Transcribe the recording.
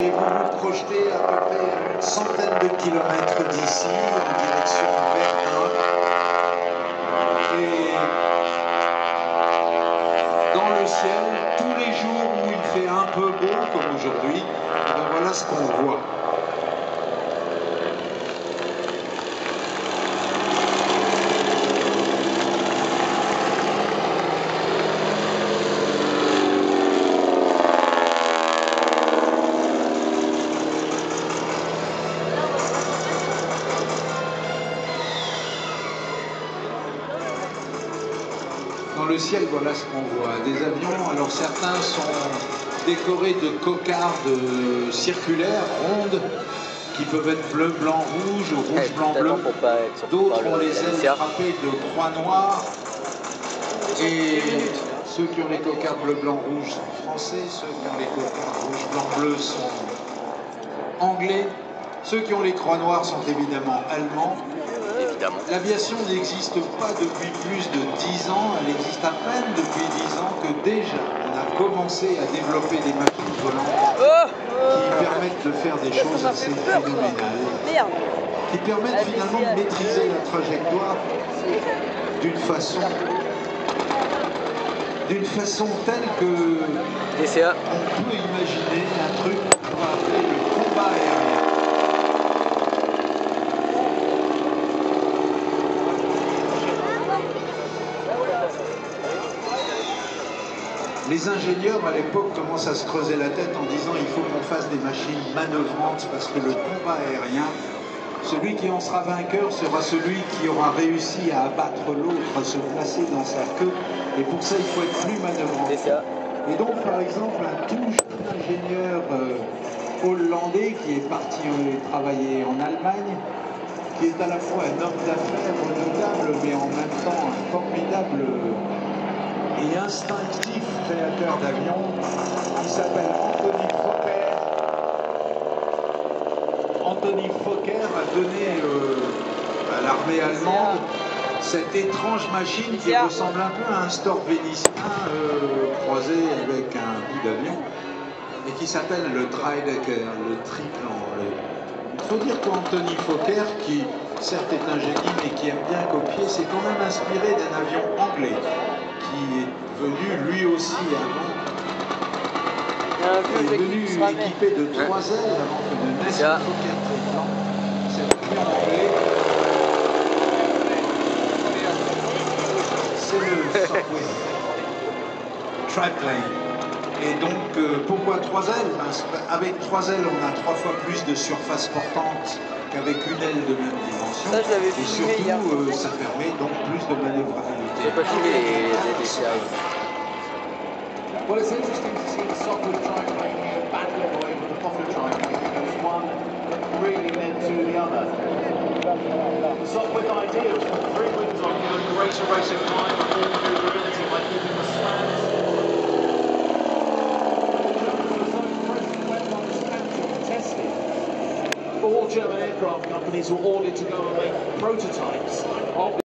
Et vous vous projetez à peu près à une centaine de kilomètres d'ici, en direction de Verdun. Et dans le ciel, tous les jours où il fait un peu beau, comme aujourd'hui, ben voilà ce qu'on voit. Dans le ciel, voilà ce qu'on voit. Des avions, alors certains sont décorés de cocardes circulaires, rondes, qui peuvent être bleu, blanc, rouge, ou rouge, blanc, bleu. D'autres ont les ailes frappées de croix noires. Et ceux qui ont les cocardes bleu, blanc, rouge sont français. Ceux qui ont les cocardes rouge, blanc, bleu sont anglais. Ceux qui ont les croix noires sont évidemment allemands. L'aviation n'existe pas depuis plus de 10 ans, elle existe à peine depuis 10 ans que déjà on a commencé à développer des machines volantes qui permettent de faire des choses assez phénoménales, qui permettent finalement de maîtriser la trajectoire d'une façon telle que on peut imaginer un truc qu'on va appeler le combat aérien. Les ingénieurs à l'époque commencent à se creuser la tête en disant il faut qu'on fasse des machines manœuvrantes parce que le combat aérien, celui qui en sera vainqueur sera celui qui aura réussi à abattre l'autre, à se placer dans sa queue, et pour ça il faut être plus manœuvrant. Et donc par exemple un tout jeune ingénieur hollandais qui est parti travailler en Allemagne, qui est à la fois un homme d'affaires redoutable mais en même temps un formidable et instinctif créateur d'avions, qui s'appelle Anthony Fokker. Anthony Fokker a donné à l'armée allemande cette étrange machine qui ressemble un peu à un store vénitien croisé avec un bout d'avion et qui s'appelle le Dreidecker, le triplan. Il faut dire qu'Anthony Fokker, qui certes est un génie mais qui aime bien copier, s'est quand même inspiré d'un avion anglais qui est venu lui aussi avant, est venu équipé de 3 ailes avant que ne naisse le Fokker triplan. Cet avion anglais, c'est le Subway Triplane. Et donc, pourquoi 3 ailes? Avec 3 ailes, on a 3 fois plus de surface portante qu'avec une aile de même dimension. Ça, je l'avais et filmé hier. surtout, ça permet donc plus de manœuvrabilité. J'ai pas filmé les déchets. Well, it's interesting to see the Sopwith triplane here battling away from the Fokker triplane because one really led to the other. The Sopwith ideal, 3 wins on giving greater racing time and more maneuverability by keeping the slants. All German aircraft companies were ordered to go and make prototypes of